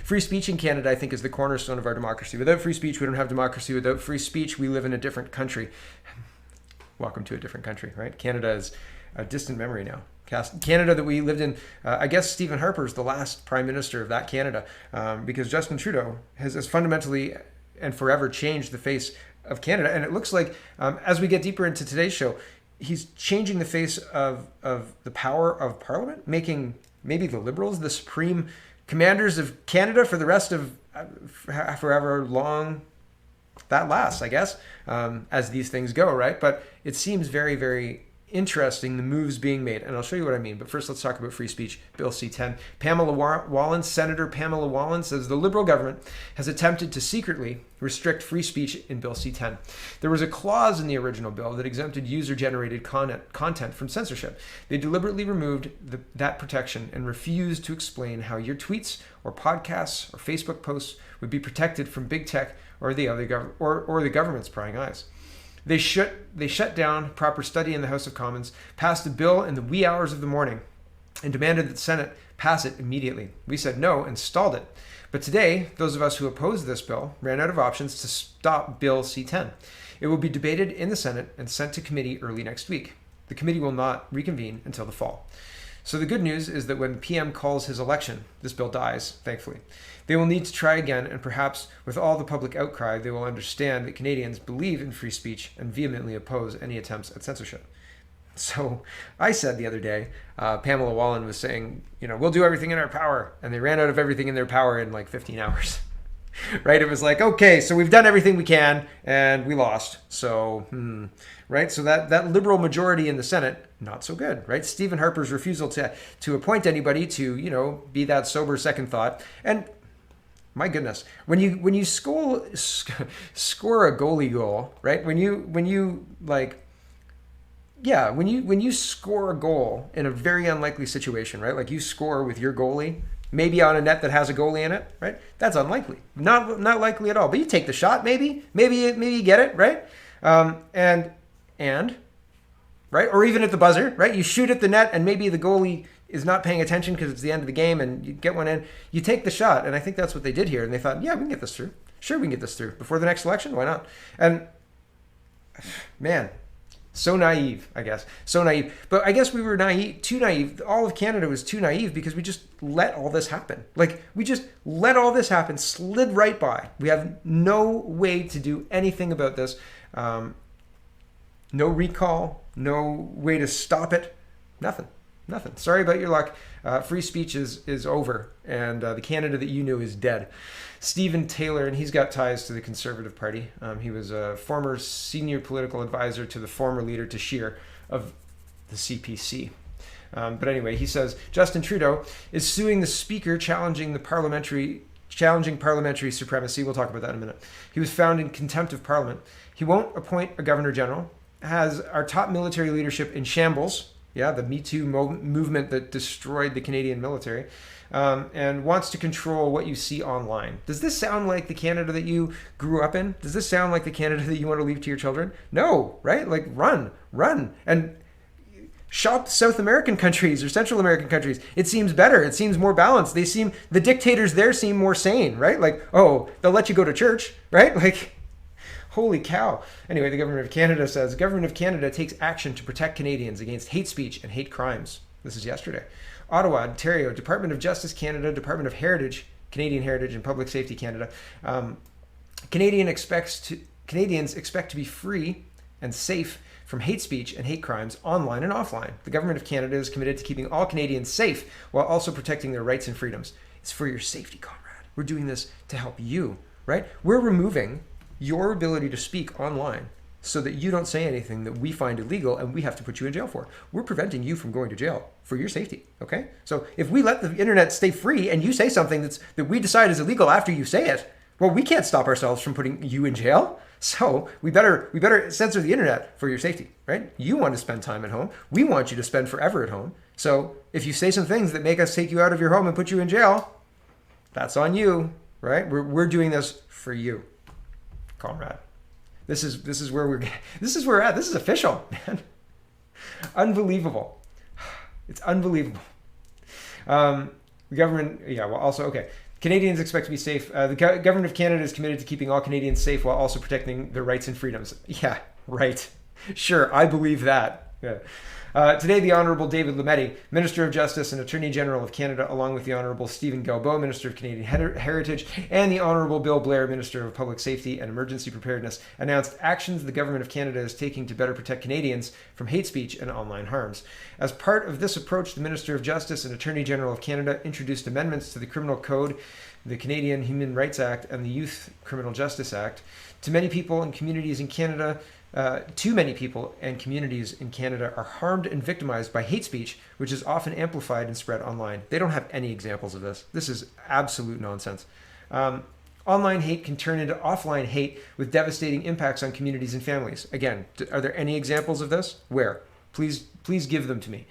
Free speech in Canada, I think, is the cornerstone of our democracy. Without free speech, we don't have democracy. Without free speech, we live in a different country. Welcome to a different country, right? Canada is a distant memory now. Canada that we lived in, I guess Stephen Harper is the last prime minister of that Canada, because Justin Trudeau has fundamentally and forever changed the face of Canada. And it looks like, as we get deeper into today's show, he's changing the face of the power of Parliament, making maybe the Liberals the supreme commanders of Canada for the rest of forever long that lasts, I guess, as these things go, right? But it seems very, very interesting, the moves being made. And I'll show you what I mean. But first, let's talk about free speech. Bill C-10. Senator Pamela Wallin says the Liberal government has attempted to secretly restrict free speech in Bill C-10. There was a clause in the original bill that exempted user-generated content from censorship. They deliberately removed that protection and refused to explain how your tweets or podcasts or Facebook posts would be protected from big tech or the government's prying eyes. They shut down proper study in the House of Commons, passed a bill in the wee hours of the morning, and demanded that the Senate pass it immediately. We said no and stalled it. But today, those of us who opposed this bill ran out of options to stop Bill C-10. It will be debated in the Senate and sent to committee early next week. The committee will not reconvene until the fall. So the good news is that when the PM calls his election, this bill dies, thankfully. They will need to try again, and perhaps with all the public outcry, they will understand that Canadians believe in free speech and vehemently oppose any attempts at censorship. So I said the other day, Pamela Wallin was saying, we'll do everything in our power. And they ran out of everything in their power in like 15 hours. Right? It was like, okay, so we've done everything we can and we lost. So, right? So that Liberal majority in the Senate, not so good, right? Stephen Harper's refusal to appoint anybody to, be that sober second thought. And my goodness, when you score a goalie goal, right? When you score a goal in a very unlikely situation, right? Like you score with your goalie, maybe on a net that has a goalie in it, right? That's unlikely. Not likely at all. But you take the shot, maybe you get it, right? And right? Or even at the buzzer, right? You shoot at the net and maybe the goalie is not paying attention because it's the end of the game and you get one in. You take the shot. And I think that's what they did here. And they thought, yeah, we can get this through. Sure, we can get this through. Before the next election, why not? And man, so naive, I guess. So naive. But I guess we were too naive. All of Canada was too naive because we just let all this happen. Like, we just let all this happen, slid right by. We have no way to do anything about this. No recall, no way to stop it. Nothing. Sorry about your luck. Free speech is over, and the Canada that you knew is dead. Stephen Taylor, and he's got ties to the Conservative Party. He was a former senior political advisor to the former leader Tashir of the CPC. But anyway, he says Justin Trudeau is suing the Speaker, challenging parliamentary supremacy. We'll talk about that in a minute. He was found in contempt of Parliament. He won't appoint a Governor General. Has our top military leadership in shambles. Yeah, the Me Too movement that destroyed the Canadian military, and wants to control what you see online. Does this sound like the Canada that you grew up in? Does this sound like the Canada that you want to leave to your children? No, right? Like run, and shop South American countries or Central American countries. It seems better. It seems more balanced. The dictators there seem more sane, right? Like, oh, they'll let you go to church, right? Like, holy cow. Anyway, the Government of Canada says, Government of Canada takes action to protect Canadians against hate speech and hate crimes. This is yesterday. Ottawa, Ontario, Department of Justice Canada, Department of Heritage, Canadian Heritage and Public Safety Canada. Canadians expect to be free and safe from hate speech and hate crimes online and offline. The Government of Canada is committed to keeping all Canadians safe while also protecting their rights and freedoms. It's for your safety, comrade. We're doing this to help you, right? We're removing your ability to speak online so that you don't say anything that we find illegal and we have to put you in jail for. We're preventing you from going to jail for your safety, okay? So if we let the internet stay free and you say something that we decide is illegal after you say it, well, we can't stop ourselves from putting you in jail. So we better censor the internet for your safety, right? You want to spend time at home. We want you to spend forever at home. So if you say some things that make us take you out of your home and put you in jail, that's on you, right? We're doing this for you, comrade. This is where we're at. This is official, man. Unbelievable. It's unbelievable. The government, yeah, well, also, okay. Canadians expect to be safe. The government of Canada is committed to keeping all Canadians safe while also protecting their rights and freedoms. Yeah, right. Sure, I believe that. Yeah. Today, the Honourable David Lametti, Minister of Justice and Attorney General of Canada, along with the Honourable Stephen Guilbeault, Minister of Canadian Heritage, and the Honourable Bill Blair, Minister of Public Safety and Emergency Preparedness, announced actions the Government of Canada is taking to better protect Canadians from hate speech and online harms. As part of this approach, the Minister of Justice and Attorney General of Canada introduced amendments to the Criminal Code, the Canadian Human Rights Act, and the Youth Criminal Justice Act. Too many people and communities in Canada are harmed and victimized by hate speech, which is often amplified and spread online. They don't have any examples of this. This is absolute nonsense. Online hate can turn into offline hate with devastating impacts on communities and families. Again, are there any examples of this? Where? Please give them to me.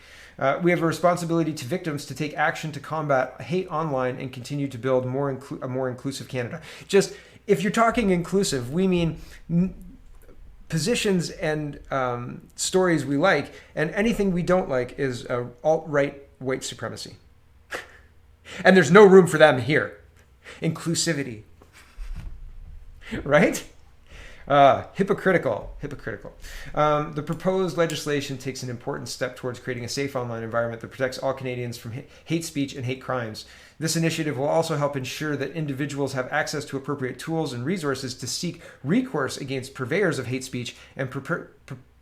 We have a responsibility to victims to take action to combat hate online and continue to build a more inclusive Canada. Just, if you're talking inclusive, we mean positions and stories we like, and anything we don't like is alt-right white supremacy. And there's no room for them here. Inclusivity. Right? Hypocritical. The proposed legislation takes an important step towards creating a safe online environment that protects all Canadians from hate speech and hate crimes. This initiative will also help ensure that individuals have access to appropriate tools and resources to seek recourse against purveyors of hate speech and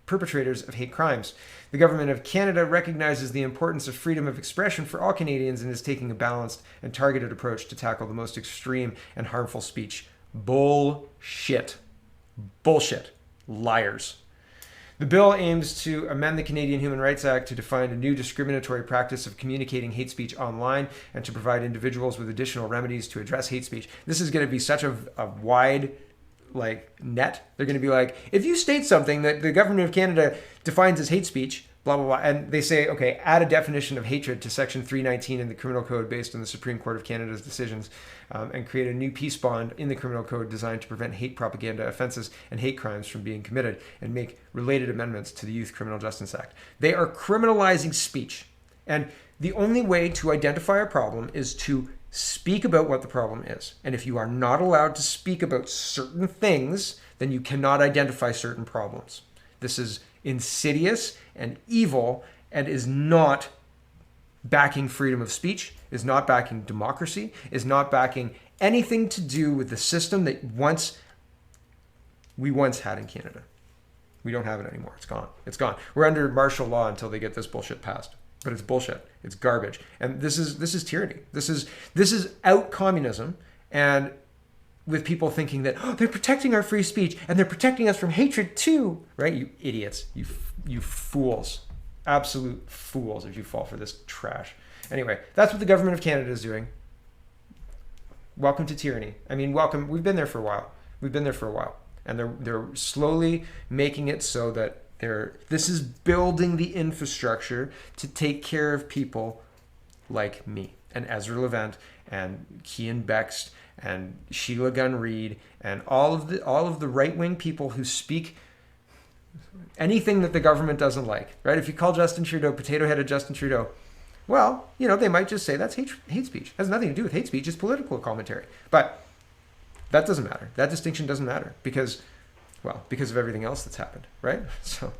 perpetrators of hate crimes. The Government of Canada recognizes the importance of freedom of expression for all Canadians and is taking a balanced and targeted approach to tackle the most extreme and harmful speech. Bullshit. Liars. The bill aims to amend the Canadian Human Rights Act to define a new discriminatory practice of communicating hate speech online and to provide individuals with additional remedies to address hate speech. This is going to be such a wide net. They're going to be like, if you state something that the Government of Canada defines as hate speech, blah, blah, blah, and they say, okay, add a definition of hatred to Section 319 in the Criminal Code based on the Supreme Court of Canada's decisions, and create a new peace bond in the Criminal Code designed to prevent hate propaganda offenses and hate crimes from being committed, and make related amendments to the Youth Criminal Justice Act. They are criminalizing speech. And the only way to identify a problem is to speak about what the problem is. And if you are not allowed to speak about certain things, then you cannot identify certain problems. This is insidious and evil and is not backing freedom of speech, is not backing democracy, is not backing anything to do with the system that we once had in Canada. We don't have it anymore. It's gone. It's gone. We're under martial law until they get this bullshit passed. But it's bullshit. It's garbage. And this is tyranny. This is out communism, and with people thinking that, oh, they're protecting our free speech and they're protecting us from hatred too, right? You idiots, you fools, absolute fools if you fall for this trash. Anyway, that's what the Government of Canada is doing. Welcome to tyranny. I mean, welcome. We've been there for a while. And they're slowly making it so that this is building the infrastructure to take care of people like me and Ezra Levant and Cian Bext and Sheila Gunn Reid and all of the right-wing people who speak anything that the government doesn't like, right? If you call Justin Trudeau potato-headed Justin Trudeau, well, they might just say that's hate speech. It has nothing to do with hate speech. It's political commentary. But that doesn't matter. That distinction doesn't matter because of everything else that's happened, right? So,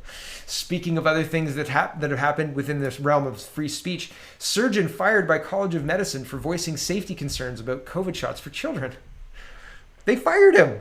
speaking of other things that have happened within this realm of free speech, surgeon fired by College of Medicine for voicing safety concerns about COVID shots for children. They fired him.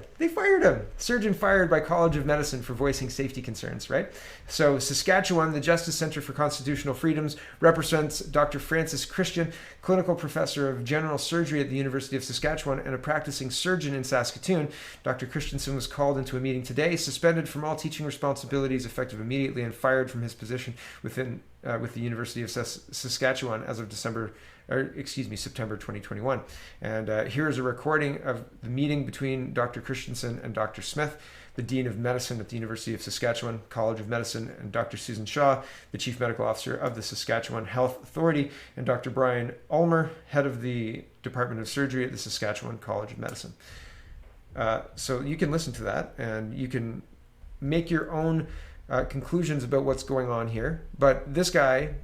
Surgeon fired by College of Medicine for voicing safety concerns, right? So Saskatchewan, the Justice Centre for Constitutional Freedoms, represents Dr. Francis Christian, clinical professor of general surgery at the University of Saskatchewan and a practicing surgeon in Saskatoon. Dr. Christensen was called into a meeting today, suspended from all teaching responsibilities effective immediately, and fired from his position with the University of Saskatchewan as of September 2021. And here is a recording of the meeting between Dr. Christensen and Dr. Smith, the Dean of Medicine at the University of Saskatchewan College of Medicine, and Dr. Susan Shaw, the Chief Medical Officer of the Saskatchewan Health Authority, and Dr. Brian Ulmer, Head of the Department of Surgery at the Saskatchewan College of Medicine. So you can listen to that, and you can make your own conclusions about what's going on here. But this guy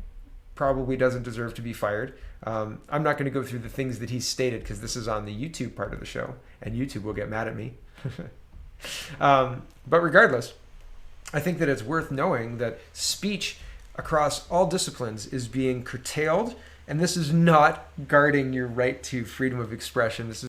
probably doesn't deserve to be fired. I'm not going to go through the things that he's stated because this is on the YouTube part of the show, and YouTube will get mad at me. But regardless, I think that it's worth knowing that speech across all disciplines is being curtailed, and this is not guarding your right to freedom of expression. This is